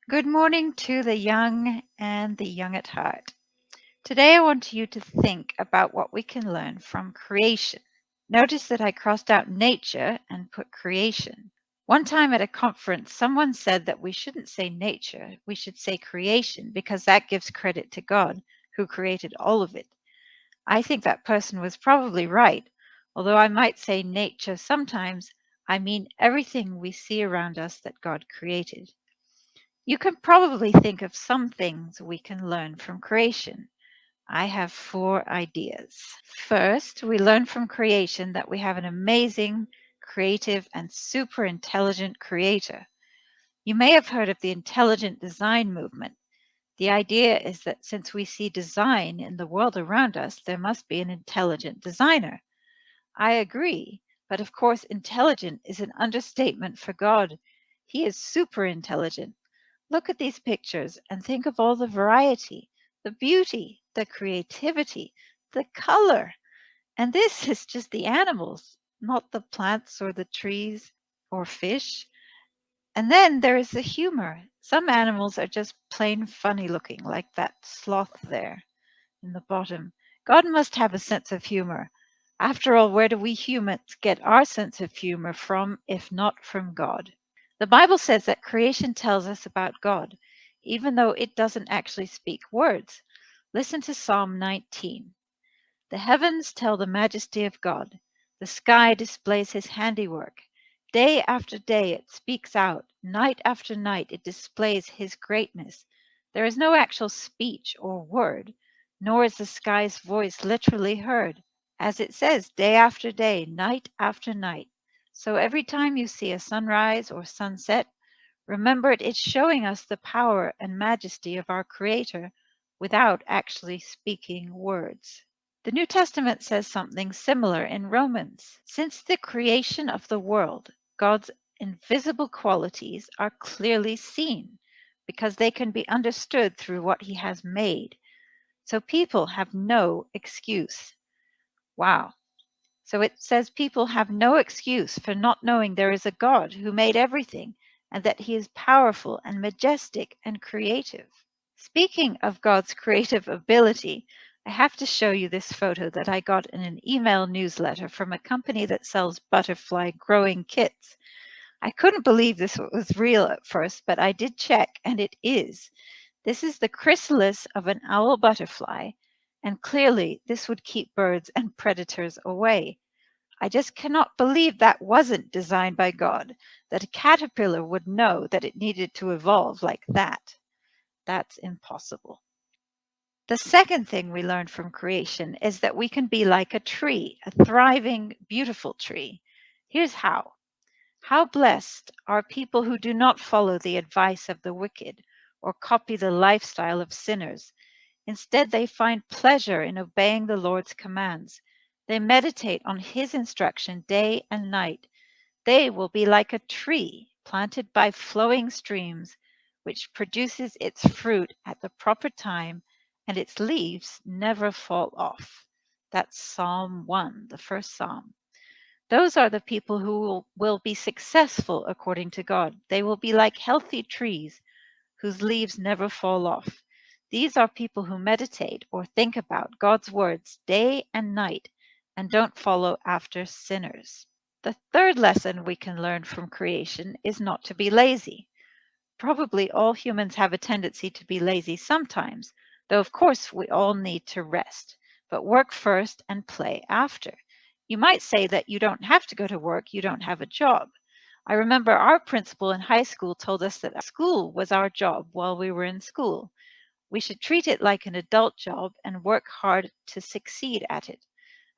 Good morning to the young and the young at heart. Today I want you to think about what we can learn from creation. Notice that I crossed out nature and put creation. One time at a conference, someone said that we shouldn't say nature, we should say creation because that gives credit to God who created all of it. I think that person was probably right, although I might say nature sometimes, I mean everything we see around us that God created. You can probably think of some things we can learn from creation. I have four ideas. First, we learn from creation that we have an amazing, creative, and super intelligent creator. You may have heard of the intelligent design movement. The idea is that since we see design in the world around us, there must be an intelligent designer. I agree, but of course, intelligent is an understatement for God. He is super intelligent. Look at these pictures and think of all the variety, the beauty, the creativity, the color. And this is just the animals, not the plants or the trees or fish. And then there is the humor. Some animals are just plain funny looking, like that sloth there in the bottom. God must have a sense of humor. After all, where do we humans get our sense of humor from if not from God? The Bible says that creation tells us about God, even though it doesn't actually speak words. Listen to Psalm 19. The heavens tell the majesty of God. The sky displays his handiwork. Day after day it speaks out. Night after night it displays his greatness. There is no actual speech or word, nor is the sky's voice literally heard. As it says, day after day, night after night. So every time you see a sunrise or sunset, remember it's showing us the power and majesty of our Creator without actually speaking words. The New Testament says something similar in Romans. Since the creation of the world, God's invisible qualities are clearly seen because they can be understood through what he has made. So people have no excuse. Wow. So it says people have no excuse for not knowing there is a God who made everything and that he is powerful and majestic and creative. Speaking of God's creative ability, I have to show you this photo that I got in an email newsletter from a company that sells butterfly growing kits. I couldn't believe this was real at first, but I did check, and it is. This is the chrysalis of an owl butterfly, and clearly this would keep birds and predators away. I just cannot believe that wasn't designed by God, that a caterpillar would know that it needed to evolve like that. That's impossible. The second thing we learned from creation is that we can be like a tree, a thriving, beautiful tree. Here's how. How blessed are people who do not follow the advice of the wicked or copy the lifestyle of sinners. Instead, they find pleasure in obeying the Lord's commands. They meditate on his instruction day and night. They will be like a tree planted by flowing streams, which produces its fruit at the proper time, and its leaves never fall off. That's Psalm 1, the first psalm. Those are the people who will be successful according to God. They will be like healthy trees whose leaves never fall off. These are people who meditate or think about God's words day and night and don't follow after sinners. The third lesson we can learn from creation is not to be lazy. Probably all humans have a tendency to be lazy sometimes, though of course we all need to rest, but work first and play after. You might say that you don't have to go to work, you don't have a job. I remember our principal in high school told us that school was our job while we were in school. We should treat it like an adult job and work hard to succeed at it.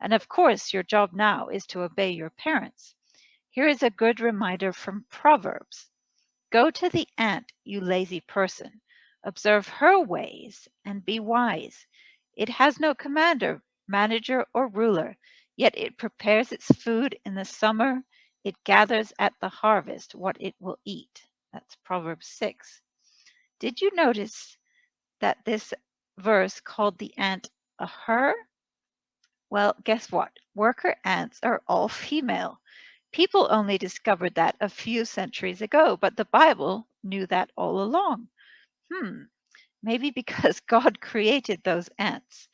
And of course, your job now is to obey your parents. Here is a good reminder from Proverbs. Go to the ant, you lazy person. Observe her ways and be wise. It has no commander, manager, or ruler, yet it prepares its food in the summer. It gathers at the harvest what it will eat. That's Proverbs 6. Did you notice that this verse called the ant a her? Well, guess what? Worker ants are all female. People only discovered that a few centuries ago, but the Bible knew that all along. Hmm, maybe because God created those ants.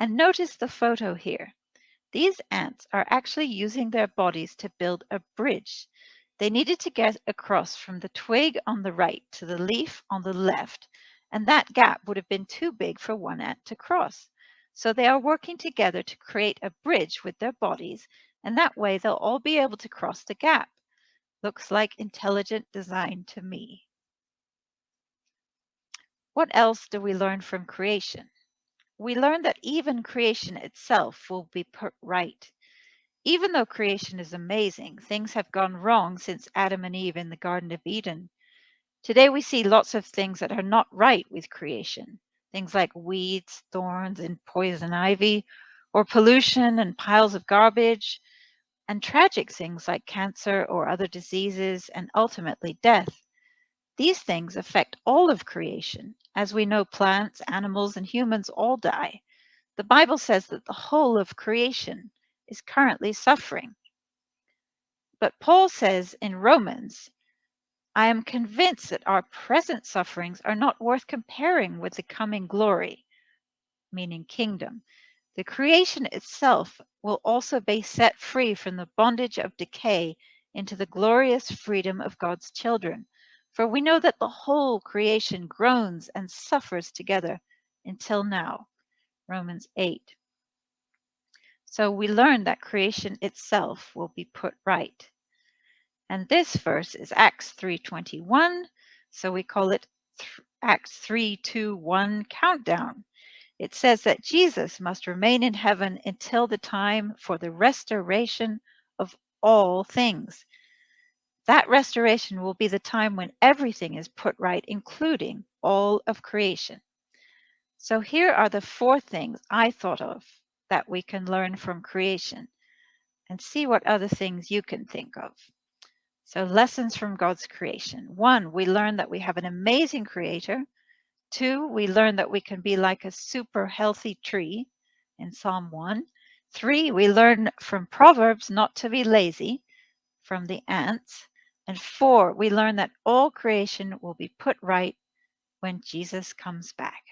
And notice the photo here. These ants are actually using their bodies to build a bridge. They needed to get across from the twig on the right to the leaf on the left, and that gap would have been too big for one ant to cross. So they are working together to create a bridge with their bodies, and that way they'll all be able to cross the gap. Looks like intelligent design to me. What else do we learn from creation? We learn that even creation itself will be put right. Even though creation is amazing, things have gone wrong since Adam and Eve in the Garden of Eden. Today we see lots of things that are not right with creation. Things like weeds, thorns, and poison ivy, or pollution and piles of garbage, and tragic things like cancer or other diseases, and ultimately death. These things affect all of creation. As we know, plants, animals, and humans all die. The Bible says that the whole of creation is currently suffering. But Paul says in Romans, I am convinced that our present sufferings are not worth comparing with the coming glory, meaning kingdom. The creation itself will also be set free from the bondage of decay into the glorious freedom of God's children. For we know that the whole creation groans and suffers together until now. Romans 8. So we learn that creation itself will be put right. And this verse is Acts 3:21, so we call it Acts 3:2:1 countdown. It says that Jesus must remain in heaven until the time for the restoration of all things. That restoration will be the time when everything is put right, including all of creation. So here are the four things I thought of that we can learn from creation, and see what other things you can think of. So, lessons from God's creation. One, we learn that we have an amazing creator. Two, we learn that we can be like a super healthy tree in Psalm 1. Three, we learn from Proverbs not to be lazy from the ants. And four, we learn that all creation will be put right when Jesus comes back.